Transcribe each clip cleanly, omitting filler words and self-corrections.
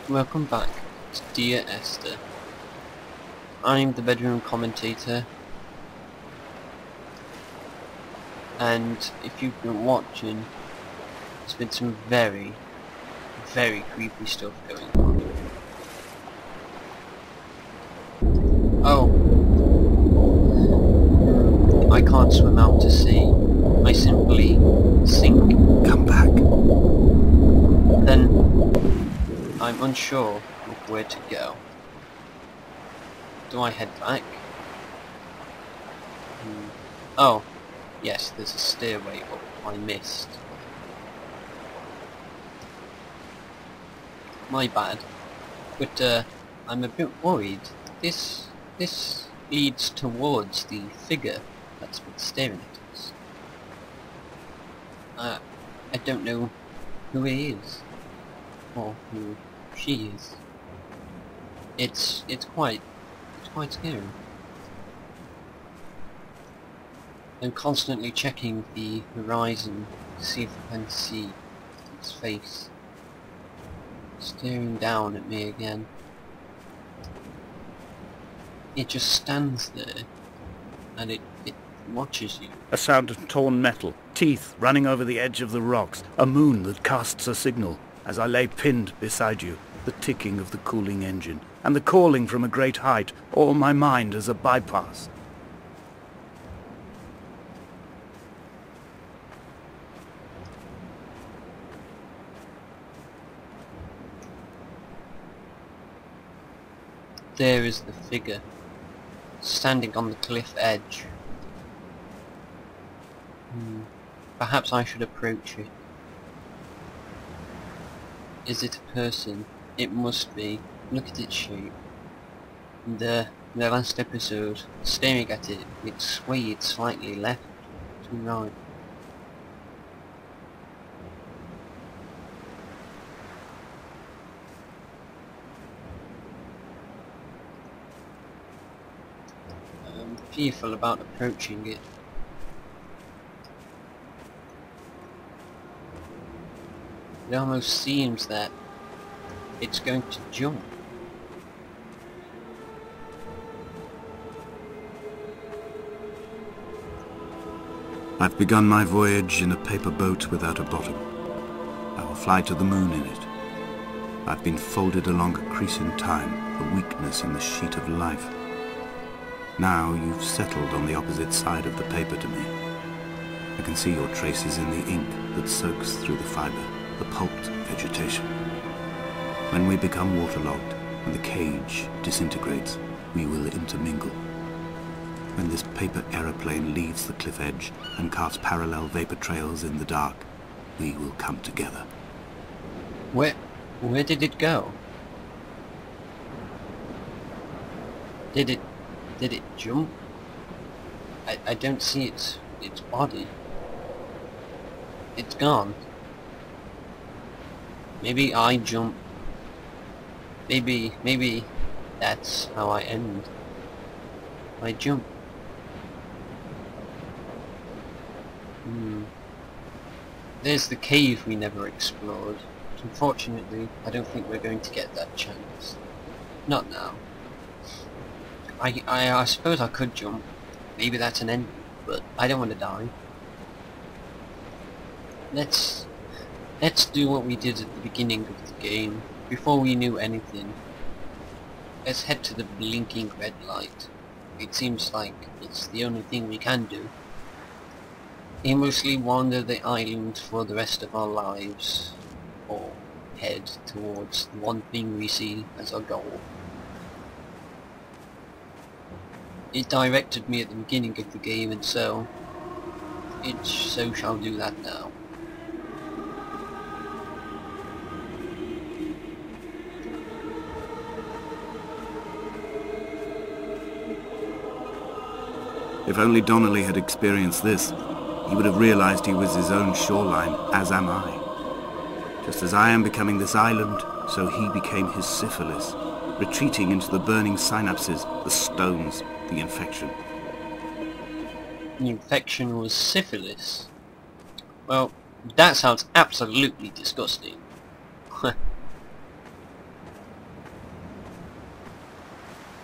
Welcome back to Dear Esther. I'm the bedroom commentator, and if you've been watching, there's been some very, very creepy stuff going on. Oh, I can't swim out to sea. I simply sink. Come back. Then I'm unsure of where to go. Do I head back? Oh, yes, there's a stairway up I missed. My bad. But I'm a bit worried. This leads towards the figure that's been staring at us. I don't know who he is, or who she is. It's quite scary. I'm constantly checking the horizon to see if I can see its face staring down at me again. It just stands there and it watches you. A sound of torn metal, teeth running over the edge of the rocks, a moon that casts a signal. As I lay pinned beside you, the ticking of the cooling engine, and the calling from a great height, all my mind as a bypass. There is the figure, standing on the cliff edge. Perhaps I should approach it. Is it a person? It must be. Look at its shape. In the last episode, staring at it, it swayed slightly left to right. I'm fearful about approaching it. It almost seems that it's going to jump. I've begun my voyage in a paper boat without a bottom. I will fly to the moon in it. I've been folded along a crease in time, a weakness in the sheet of life. Now you've settled on the opposite side of the paper to me. I can see your traces in the ink that soaks through the fibre, the pulped vegetation. When we become waterlogged and the cage disintegrates, we will intermingle. When this paper aeroplane leaves the cliff edge and casts parallel vapor trails in the dark, we will come together. Where did it go? Did it jump? I don't see its body. It's gone. Maybe I jump. Maybe that's how I end. I jump. There's the cave we never explored. Unfortunately, I don't think we're going to get that chance. Not now. I suppose I could jump. Maybe that's an ending, but I don't want to die. Let's do what we did at the beginning of the game, before we knew anything. Let's head to the blinking red light. It seems like it's the only thing we can do. Aimlessly wander the island for the rest of our lives, or head towards the one thing we see as our goal. It directed me at the beginning of the game, and so shall do that now. If only Donnelly had experienced this, he would have realized he was his own shoreline, as am I. Just as I am becoming this island, so he became his syphilis, retreating into the burning synapses, the stones, the infection. The infection was syphilis. Well, that sounds absolutely disgusting.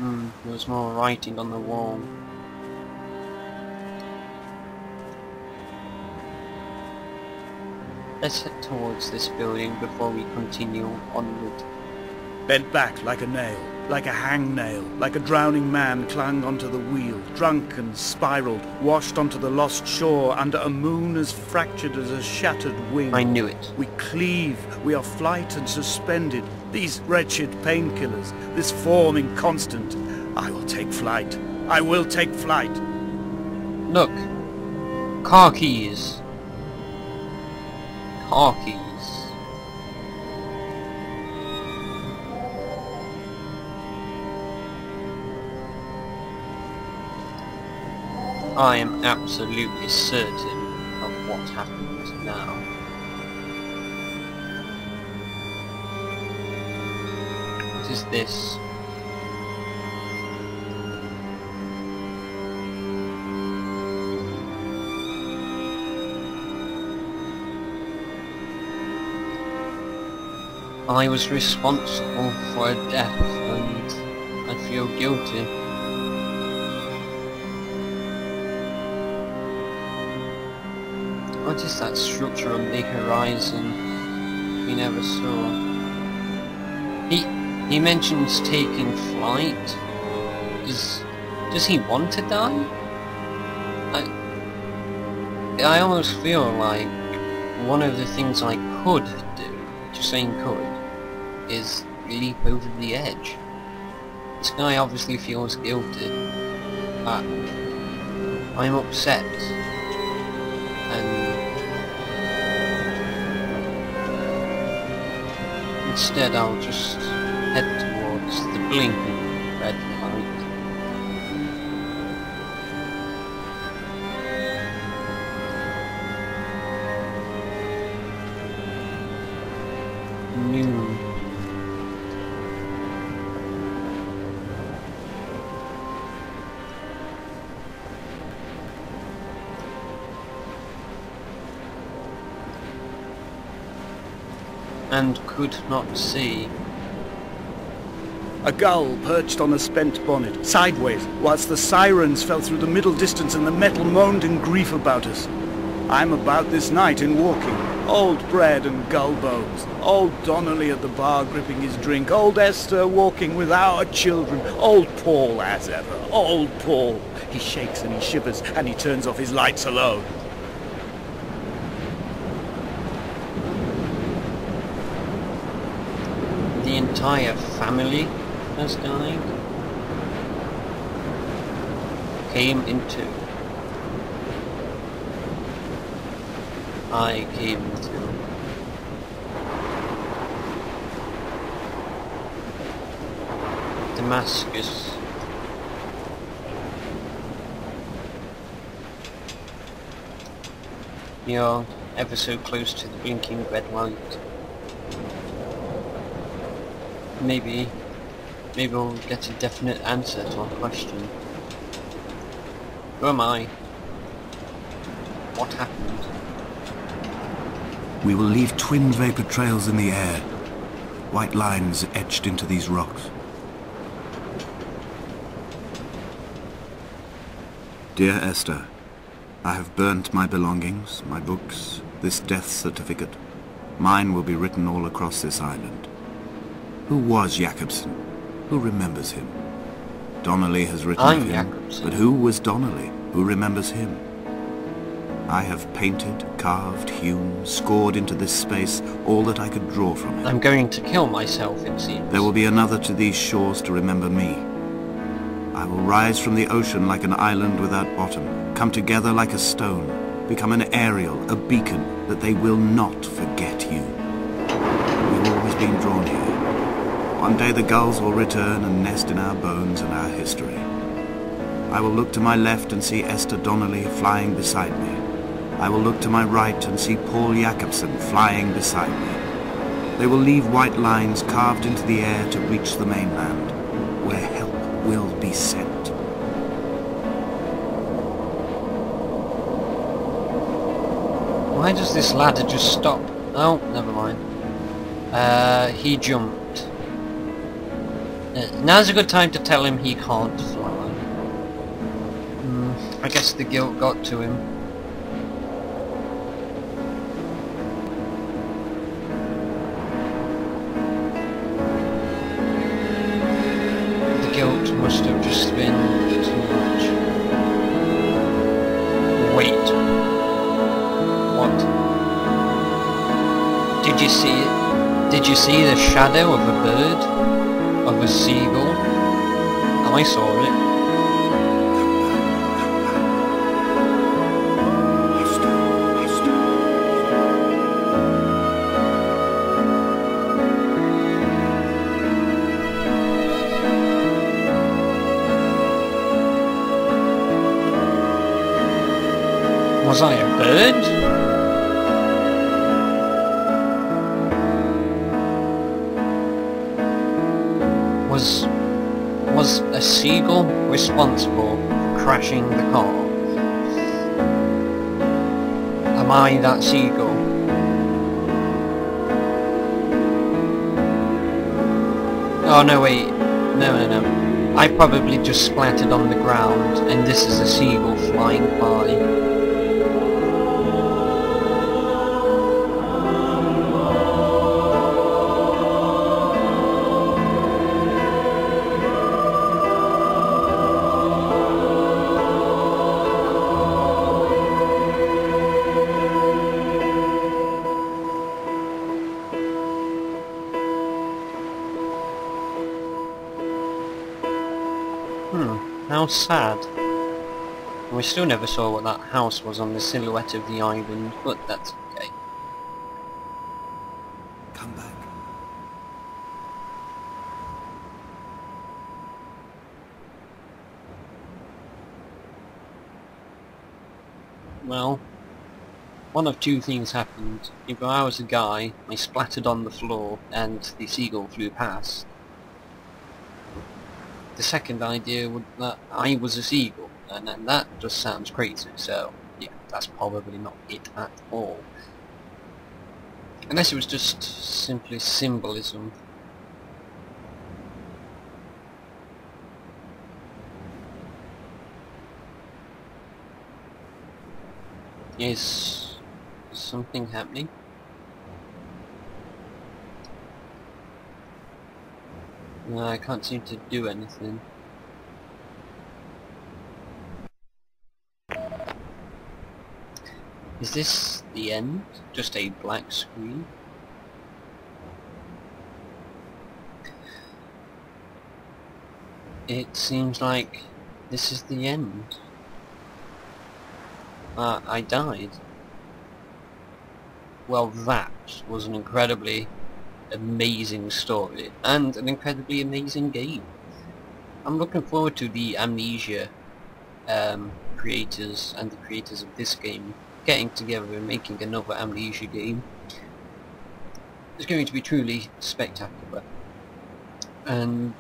There was more writing on the wall. Let's head towards this building before we continue onward. Bent back like a nail, like a hangnail, like a drowning man clung onto the wheel, drunk and spiraled, washed onto the lost shore under a moon as fractured as a shattered wing. I knew it. We cleave, we are flight and suspended, these wretched painkillers, this form inconstant. I will take flight. I will take flight. Look. Car keys. Car keys. I am absolutely certain of what happened now. What is this? I was responsible for a death and I feel guilty. What is that structure on the horizon we never saw? He mentions taking flight. Does he want to die? I almost feel like one of the things I could do, just saying could, is leap over the edge. This guy obviously feels guilty. I'm upset. And instead I'll just head towards the blinking red light. Noon. And could not see. A gull perched on a spent bonnet, sideways, whilst the sirens fell through the middle distance and the metal moaned in grief about us. I'm about this night in walking. Old bread and gull bones. Old Donnelly at the bar gripping his drink. Old Esther walking with our children. Old Paul as ever. Old Paul. He shakes and he shivers and he turns off his lights alone. The entire family has died. Came into. I came into. Damascus. You're ever so close to the blinking red light. Maybe we'll get a definite answer to our question. Who am I? What happened? We will leave twin vapor trails in the air. White lines etched into these rocks. Dear Esther, I have burnt my belongings, my books, this death certificate. Mine will be written all across this island. Who was Jakobsen? Who remembers him? Donnelly has written of him, Jakobsen. But who was Donnelly? Who remembers him? I have painted, carved, hewn, scored into this space all that I could draw from it. I'm going to kill myself, it seems. There will be another to these shores to remember me. I will rise from the ocean like an island without bottom, come together like a stone, become an aerial, a beacon, that they will not forget you. We've always been drawn here. One day the gulls will return and nest in our bones and our history. I will look to my left and see Esther Donnelly flying beside me. I will look to my right and see Paul Jakobsen flying beside me. They will leave white lines carved into the air to reach the mainland, where help will be sent. Why does this ladder just stop? Oh, never mind. He jumped. Now's a good time to tell him he can't fly. I guess the guilt got to him. The guilt must have just been too much. Wait. What? Did you see it? Did you see the shadow of a bird? Of a seagull? I saw it. Was I a bird? Was a seagull responsible for crashing the car? Am I that seagull? Oh no, wait. No. I probably just splattered on the ground and this is a seagull flying by. How sad. We still never saw what that house was on the silhouette of the island, but that's okay. Come back. Well, one of two things happened. Either I was a guy, I splattered on the floor, and the seagull flew past. The second idea would that I was a seagull, and then that just sounds crazy, so yeah, that's probably not it at all. Unless it was just simply symbolism. Is something happening? No, I can't seem to do anything. Is this the end? Just a black screen? It seems like this is the end. I died. Well, that was an incredibly amazing story and an incredibly amazing game. I'm looking forward to the Amnesia creators and the creators of this game getting together and making another Amnesia game. It's going to be truly spectacular, and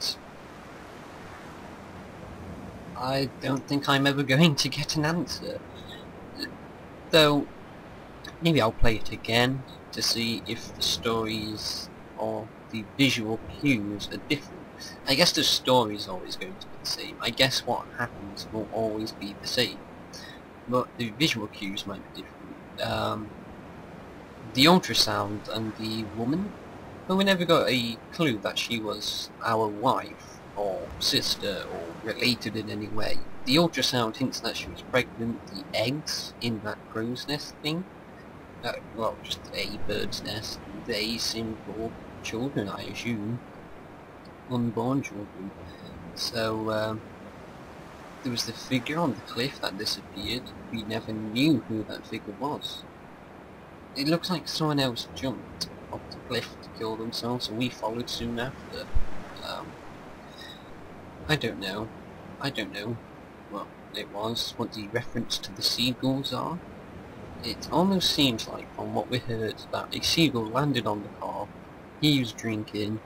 I don't think I'm ever going to get an answer, though maybe I'll play it again to see if the stories or the visual cues are different. I guess the story is always going to be the same. I guess what happens will always be the same, but the visual cues might be different. The ultrasound and the woman, but we never got a clue that she was our wife or sister or related in any way. The ultrasound hints that she was pregnant. The eggs in that crow's nest thing, well, just a bird's nest, they seem for children, I assume. Unborn children. So, there was the figure on the cliff that disappeared. We never knew who that figure was. It looks like someone else jumped off the cliff to kill themselves, and we followed soon after. I don't know what it was, what the reference to the seagulls are. It almost seems like, from what we heard, that a seagull landed on the car, he was drinking,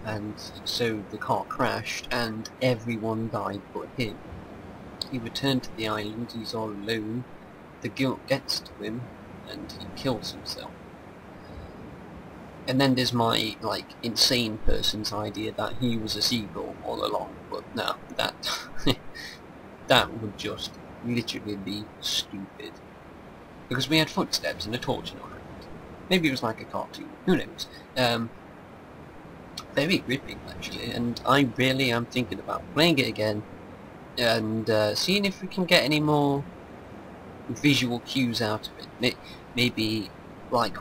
and so the car crashed, and everyone died but him. He returned to the island, he's all alone, the guilt gets to him, and he kills himself. And then there's my, like, insane person's idea that he was a seagull all along, but no, that that would just literally be stupid. Because we had footsteps and a torch in our hand. Maybe it was like a cartoon, who knows. Very gripping actually, and I really am thinking about playing it again and seeing if we can get any more visual cues out of it. Maybe, like,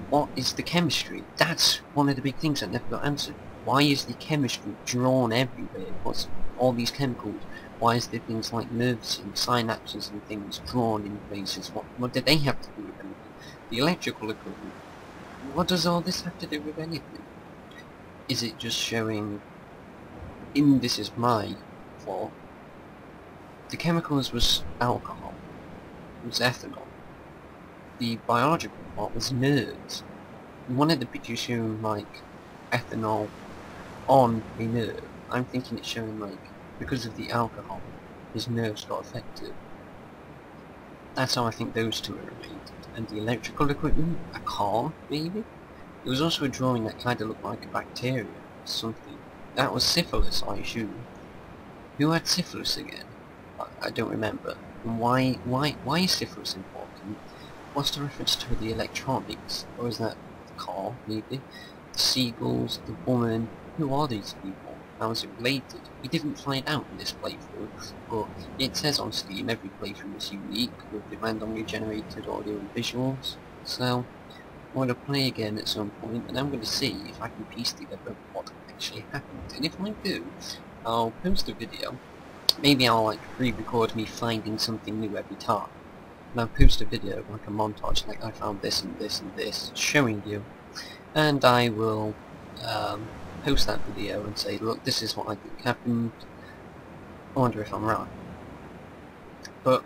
what is the chemistry? That's one of the big things that never got answered. Why is the chemistry drawn everywhere? What's all these chemicals? Why is there things like nerves and synapses and things drawn in places? What do they have to do with anything? The electrical equipment. What does all this have to do with anything? Is it just showing, this is my fault, the chemicals was alcohol, it was ethanol, the biological part was nerves. One of the pictures showing like ethanol on a nerve, I'm thinking it's showing like, because of the alcohol, his nerves got affected. That's how I think those two are related. And the electrical equipment, a car, maybe? There was also a drawing that kind of looked like a bacteria or something. That was syphilis, I assume. Who had syphilis again? I don't remember. And why is syphilis important? What's the reference to the electronics? Or is that the car, maybe? The seagulls, the woman, who are these people? How is it related? We didn't find out in this playthrough, but it says on Steam every playthrough is unique with the randomly generated audio and visuals, so I'm going to play again at some point, and I'm going to see if I can piece together what actually happened. And if I do, I'll post a video. Maybe I'll like re-record me finding something new every time. And I'll post a video, like a montage, like I found this and this and this, showing you. And I will post that video and say, look, this is what I think happened. I wonder if I'm right. But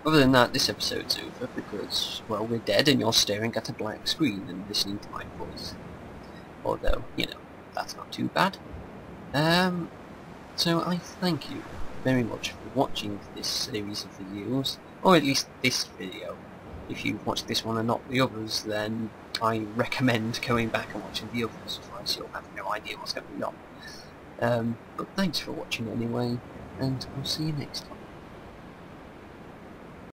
other than that, this episode's over because, well, we're dead and you're staring at a blank screen and listening to my voice. Although, you know, that's not too bad. So I thank you very much for watching this series of videos, or at least this video. If you've watched this one and not the others, then I recommend going back and watching the others, otherwise you'll have no idea what's going on. But thanks for watching anyway, and I'll see you next time.